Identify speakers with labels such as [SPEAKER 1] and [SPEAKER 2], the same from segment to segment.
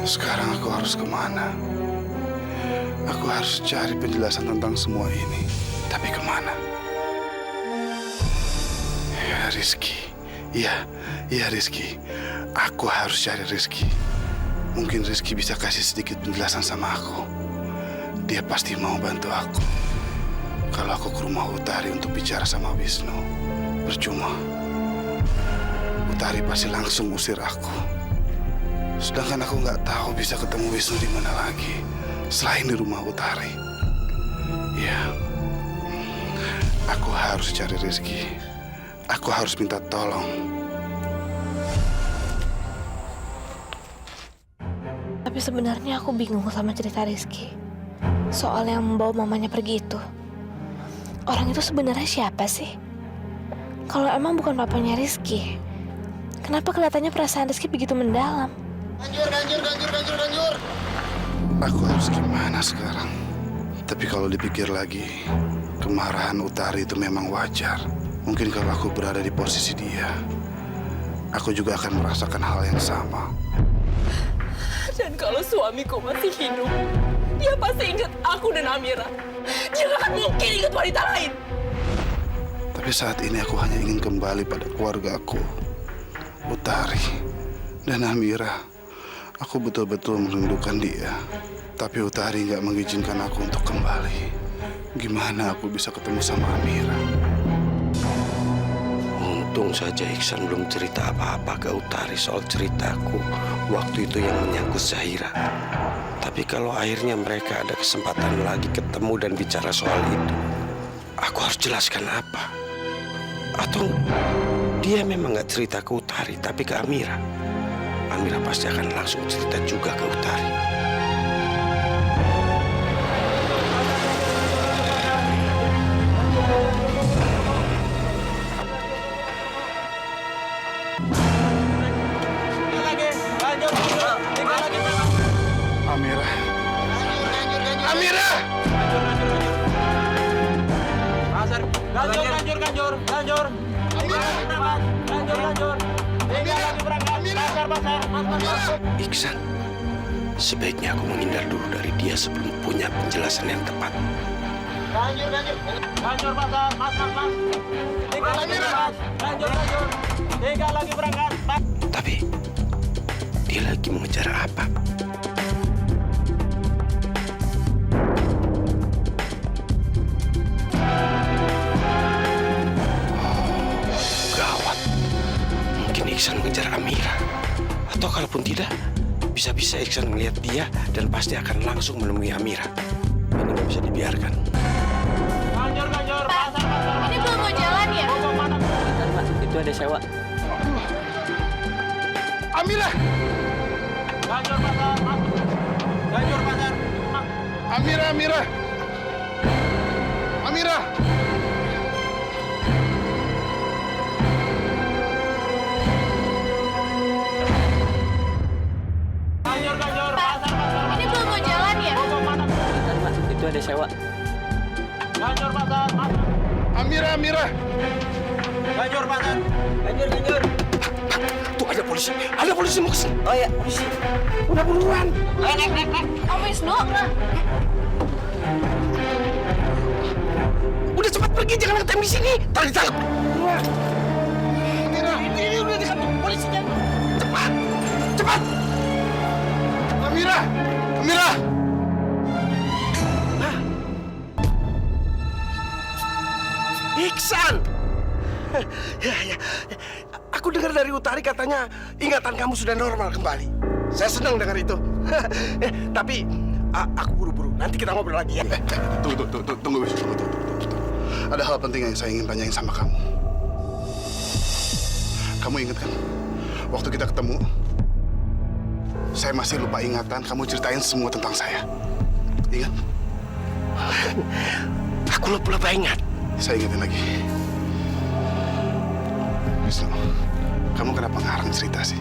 [SPEAKER 1] Sekarang aku harus kemana? Aku harus cari penjelasan tentang semua ini. Tapi kemana? Ya, Rizky. Iya Rizky. Aku harus cari Rizky. Mungkin Rizky bisa kasih sedikit penjelasan sama aku. Dia pasti mau bantu aku. Kalau aku ke rumah Utari untuk bicara sama Wisnu, percuma. Utari pasti langsung usir aku. Sedangkan aku nggak tahu bisa ketemu Wisnu di mana lagi selain di rumah Utari. Ya, aku harus cari Rizky. Aku harus minta tolong.
[SPEAKER 2] Tapi sebenarnya aku bingung sama cerita Rizky. Soal yang membawa mamanya pergi itu. Orang itu sebenarnya siapa sih? Kalau emang bukan papanya Rizky, kenapa kelihatannya perasaan Rizky begitu mendalam?
[SPEAKER 3] Ganjur.
[SPEAKER 1] Aku harus gimana sekarang? Tapi kalau dipikir lagi, kemarahan Utari itu memang wajar. Mungkin kalau aku berada di posisi dia, aku juga akan merasakan hal yang sama.
[SPEAKER 4] Dan kalau suamiku masih hidup, dia pasti ingat aku dan Amira. Dia gak akan mungkin ingat wanita lain.
[SPEAKER 1] Tapi saat ini aku hanya ingin kembali pada keluarga aku, Utari dan Amira. Aku betul-betul merindukan dia. Tapi Utari nggak mengizinkan aku untuk kembali. Gimana aku bisa ketemu sama Amira?
[SPEAKER 5] Untung saja Iksan belum cerita apa-apa ke Utari soal ceritaku waktu itu yang menyangkut Zahira. Tapi kalau akhirnya mereka ada kesempatan lagi ketemu dan bicara soal itu, aku harus jelaskan apa? Atau dia memang nggak cerita ke Utari, tapi ke Amira? Amira pasti akan langsung cerita juga ke Utari.
[SPEAKER 1] Amira. Amira!
[SPEAKER 3] Ganjur. Ganjur.
[SPEAKER 5] Iksan, sebaiknya aku menghindar dulu dari dia sebelum punya penjelasan yang tepat.
[SPEAKER 3] Ganjur, Mas. Tiga lagi berangkat.
[SPEAKER 5] Tapi, dia lagi mengejar apa? Gawat. Mungkin Iksan mengejar Amira. Atau kalaupun tidak, bisa-bisa Iksan melihat dia dan pasti akan langsung menemui Amira. Ini nggak bisa dibiarkan.
[SPEAKER 3] Ganjur. Pasar.
[SPEAKER 2] Ini belum mau jalan ya?
[SPEAKER 6] Bentar, Pak. Itu ada sewa.
[SPEAKER 1] Amira!
[SPEAKER 3] Ganjur, pasar.
[SPEAKER 1] Amira! Amira!
[SPEAKER 3] Ganjur. Pasar.
[SPEAKER 2] Ini belum mau jalan ya?
[SPEAKER 6] Bentar, Pak. Itu ada sewa.
[SPEAKER 3] Ganjur, pasar.
[SPEAKER 1] Amira!
[SPEAKER 3] Ganjur, pasar.
[SPEAKER 6] Ganjur.
[SPEAKER 5] Tuh ada polisi mau kesini.
[SPEAKER 6] Oh ya, polisi.
[SPEAKER 5] Udah buruan.
[SPEAKER 3] Naik.
[SPEAKER 2] Om Wisnu?
[SPEAKER 5] Udah cepat pergi, jangan ngetem di sini. Ntar ditangkap.
[SPEAKER 1] Amira!
[SPEAKER 5] Ini udah ditangkap polisinya. Cepat.
[SPEAKER 1] Amira!
[SPEAKER 5] Iksan. Ya. Aku dengar dari Utari katanya ingatan kamu sudah normal kembali. Saya senang dengar itu. Tapi aku buru-buru. Nanti kita ngobrol lagi ya.
[SPEAKER 1] Tunggu, Wisnu. Tunggu. Ada hal penting yang saya ingin tanyain sama kamu. Kamu ingat kan? Waktu kita ketemu, saya masih lupa ingatan, kamu ceritain semua tentang saya. Ingat?
[SPEAKER 5] Aku lupa ingat.
[SPEAKER 1] Saya ingetin lagi. Wisnu, kamu kenapa ngarang cerita sih?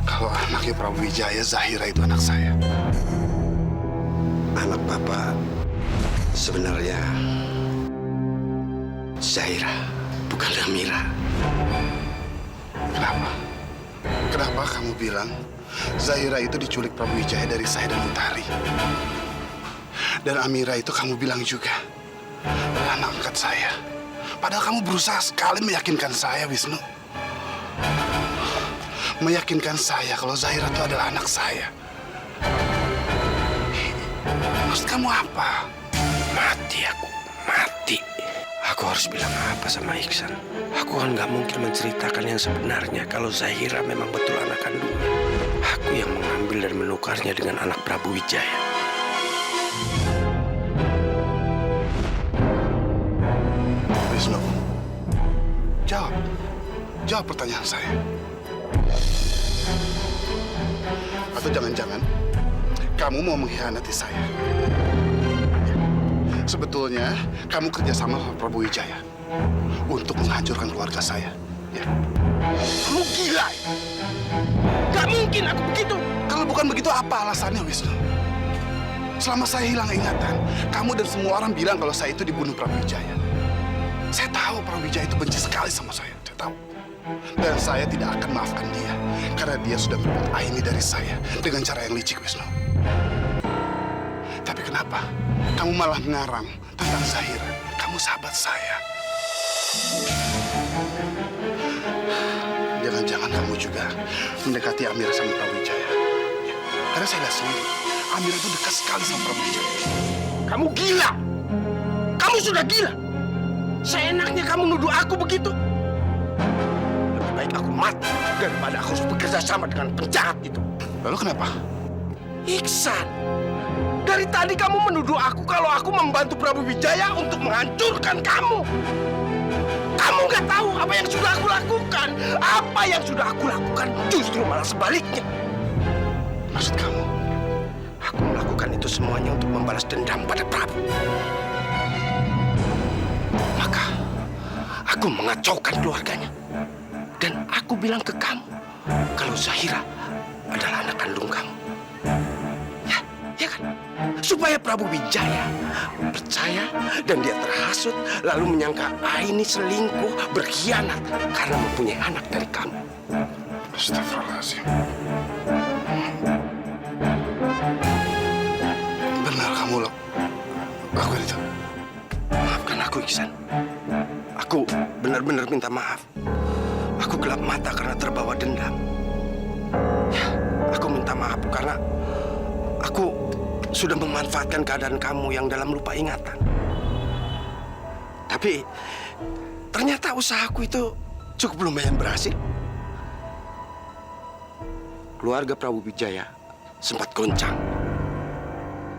[SPEAKER 1] Kalau anaknya Prabu Wijaya, Zahira itu anak saya.
[SPEAKER 5] Anak Papa sebenarnya Zahira, bukan Amira.
[SPEAKER 1] Kenapa? Kenapa kamu bilang Zahira itu diculik Prabu Wijaya dari saya dan Utari? Dan Amira itu kamu bilang juga anak angkat saya. Padahal kamu berusaha sekali meyakinkan saya, Wisnu. Meyakinkan saya kalau Zahira itu adalah anak saya. Maksud kamu apa?
[SPEAKER 5] Mati aku, mati. Aku harus bilang apa sama Iksan? Aku kan nggak mungkin menceritakan yang sebenarnya kalau Zahira memang betul anak kandungnya. Aku yang mengambil dan menukarnya dengan anak Prabu Wijaya.
[SPEAKER 1] Wisnu, jawab pertanyaan saya. Atau jangan-jangan kamu mau mengkhianati saya? Sebetulnya kamu kerjasama sama Prabu Wijaya untuk menghancurkan keluarga saya. Ya.
[SPEAKER 5] Kamu gila ya? Gak mungkin aku begitu.
[SPEAKER 1] Kalau bukan begitu, apa alasannya, Wisnu? Selama saya hilang ingatan, kamu dan semua orang bilang kalau saya itu dibunuh Prabu Wijaya. Saya tahu Prabu Wijaya itu benci sekali sama saya tahu. Dan saya tidak akan maafkan dia, karena dia sudah merebut Aini dari saya dengan cara yang licik, Wisnu. Tapi kenapa kamu malah mengarang tentang Zahira? Kamu sahabat saya. Jangan-jangan kamu juga mendekati Amira sama Prabu Wijaya. Ya, karena saya lihat sendiri, Amira itu dekat sekali sama Prabu Wijaya.
[SPEAKER 5] Kamu gila. Kamu sudah gila. Seenaknya kamu nuduh aku begitu. Lebih baik aku mati daripada aku harus bekerja sama dengan penjahat itu.
[SPEAKER 1] Lalu kenapa?
[SPEAKER 5] Iksan, dari tadi kamu menuduh aku kalau aku membantu Prabu Wijaya untuk menghancurkan kamu. Kamu nggak tahu apa yang sudah aku lakukan. Apa yang sudah aku lakukan justru malah sebaliknya.
[SPEAKER 1] Maksud kamu?
[SPEAKER 5] Aku melakukan itu semuanya untuk membalas dendam pada Prabu. Maka, aku mengacaukan keluarganya. Dan aku bilang ke kamu, kalau Zahira adalah anak kandung kamu. Ya kan? Supaya Prabu Wijaya percaya dan dia terhasut, lalu menyangka Aini selingkuh, berkhianat karena mempunyai anak dari kamu.
[SPEAKER 1] Astagfirullahaladzim. Benar kamu lakukan itu?
[SPEAKER 5] Maafkan aku, Iksan. Aku benar-benar minta maaf. Aku gelap mata karena terbawa dendam. Ya, aku minta maaf karena aku sudah memanfaatkan keadaan kamu yang dalam lupa ingatan. Tapi ternyata usahaku itu cukup lumayan berhasil. Keluarga Prabu Wijaya sempat goncang.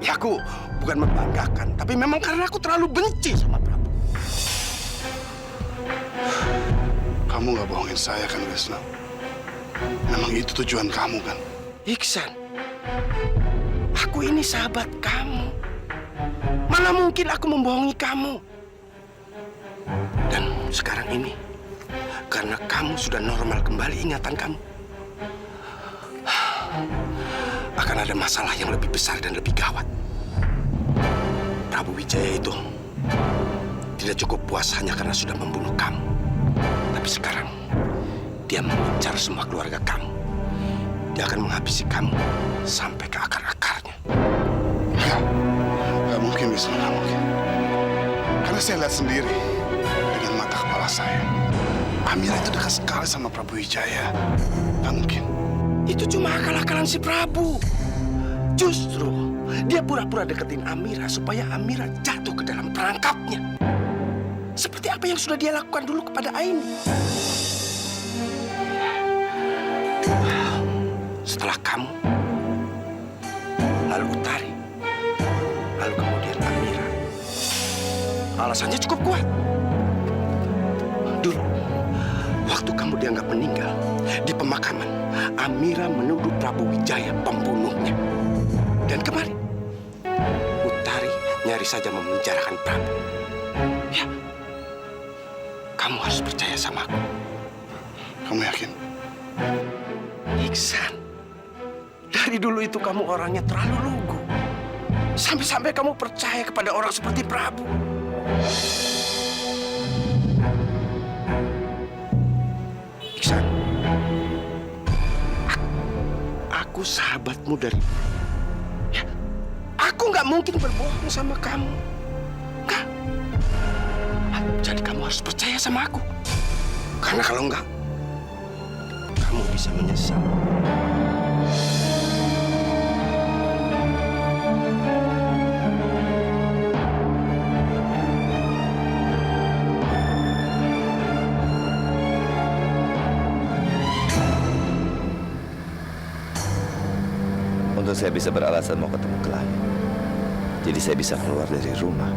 [SPEAKER 5] Ya, aku bukan membanggakan, tapi memang karena aku terlalu benci sama Prabu.
[SPEAKER 1] Kamu nggak bohongin saya kan, Wisnu? Memang itu tujuan kamu kan?
[SPEAKER 5] Iksan, aku ini sahabat kamu. Mana mungkin aku membohongi kamu? Dan sekarang ini, karena kamu sudah normal kembali ingatan kamu, akan ada masalah yang lebih besar dan lebih gawat. Prabu Wijaya itu tidak cukup puas hanya karena sudah membunuh kamu. Tapi sekarang, dia mengincar semua keluarga kamu. Dia akan menghabisi kamu sampai ke akar-akarnya.
[SPEAKER 1] Nggak mungkin, Wisnu, nggak mungkin. Karena saya lihat sendiri dengan mata kepala saya. Amira itu dekat sekali sama Prabu Wijaya. Nggak mungkin.
[SPEAKER 5] Itu cuma akal-akalan si Prabu. Justru dia pura-pura deketin Amira supaya Amira jatuh ke dalam perangkapnya. Seperti apa yang sudah dia lakukan dulu kepada Aini. Setelah kamu, lalu Utari, lalu kemudian Amira. Alasannya cukup kuat. Dulu, waktu kamu dianggap meninggal, di pemakaman, Amira menuduh Prabu Wijaya pembunuhnya. Dan kemarin, Utari nyaris saja memenjarakan Prabu. Ya, kamu harus percaya sama aku.
[SPEAKER 1] Kamu yakin?
[SPEAKER 5] Iksan, dari dulu itu kamu orangnya terlalu lugu. Sampai-sampai kamu percaya kepada orang seperti Prabu. Iksan, aku sahabatmu dari dulu. Ya, aku nggak mungkin berbohong sama kamu. Enggak. Jadi kamu harus percaya sama aku. Karena kalau enggak, kamu bisa menyesal.
[SPEAKER 7] Untuk saya bisa beralasan mau ketemu klien. Jadi saya bisa keluar dari rumah.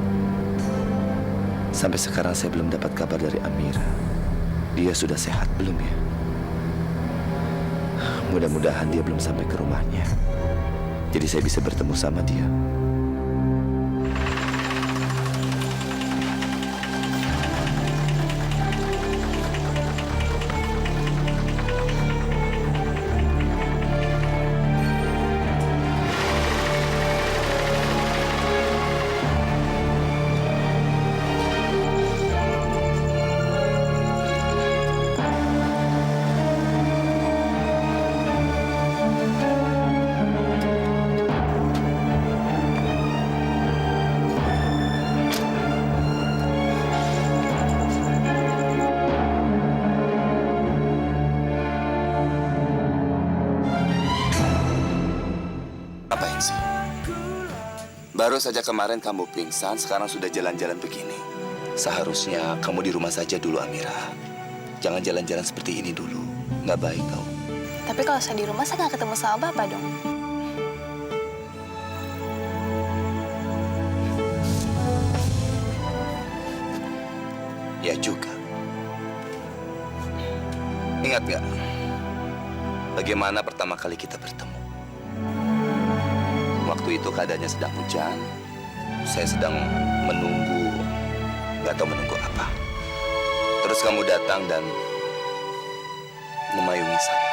[SPEAKER 7] Sampai sekarang saya belum dapat kabar dari Amira. Dia sudah sehat belum ya? Mudah-mudahan dia belum sampai ke rumahnya. Jadi saya bisa bertemu sama dia.
[SPEAKER 8] Ngapain sih? Baru saja kemarin kamu pingsan, sekarang sudah jalan-jalan begini. Seharusnya kamu di rumah saja dulu, Amira. Jangan jalan-jalan seperti ini dulu. Nggak baik tau.
[SPEAKER 2] Tapi kalau saya di rumah, saya nggak ketemu sama Bapak dong.
[SPEAKER 8] Ya juga. Ingat nggak? Bagaimana pertama kali kita bertemu? Waktu itu keadaannya sedang hujan. Saya sedang menunggu, nggak tahu menunggu apa. Terus kamu datang dan memayungi saya.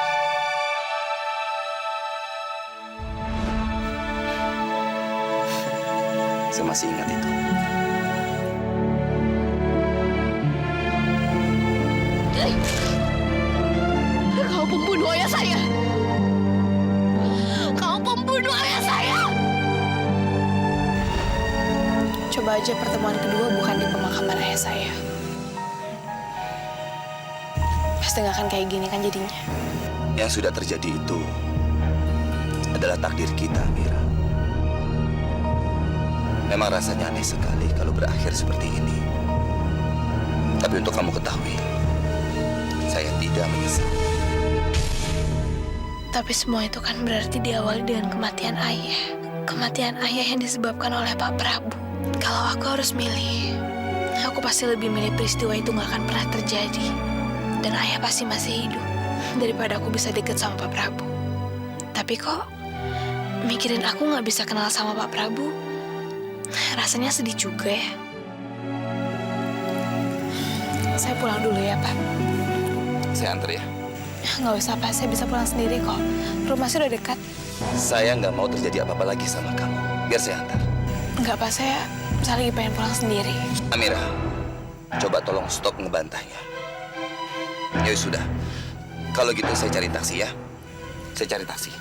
[SPEAKER 8] Saya masih ingat itu.
[SPEAKER 2] Kau pembunuh ayah saya. Kau pembunuh ayah saya. Coba aja pertemuan kedua bukan di pemakaman ayah saya. Pasti nggak akan kayak gini kan jadinya.
[SPEAKER 8] Yang sudah terjadi itu adalah takdir kita, Amira. Memang rasanya aneh sekali kalau berakhir seperti ini. Tapi untuk kamu ketahui, saya tidak menyesal.
[SPEAKER 2] Tapi semua itu kan berarti diawali dengan kematian ayah. Kematian ayah yang disebabkan oleh Pak Prabu. Kalau aku harus milih, aku pasti lebih milih peristiwa itu nggak akan pernah terjadi. Dan ayah pasti masih hidup. Daripada aku bisa deket sama Pak Prabu. Tapi kok mikirin aku nggak bisa kenal sama Pak Prabu, rasanya sedih juga ya. Saya pulang dulu ya, Pak.
[SPEAKER 8] Saya antar ya.
[SPEAKER 2] Nggak usah, Pak. Saya bisa pulang sendiri kok. Rumah saya udah dekat.
[SPEAKER 8] Saya nggak mau terjadi apa-apa lagi sama kamu. Biar saya antar.
[SPEAKER 2] Nggak, Pak. Saya lagi pengen pulang sendiri.
[SPEAKER 8] Amira, coba tolong stop ngebantahnya. Ya sudah. Kalau gitu saya cari taksi ya. Saya cari taksi.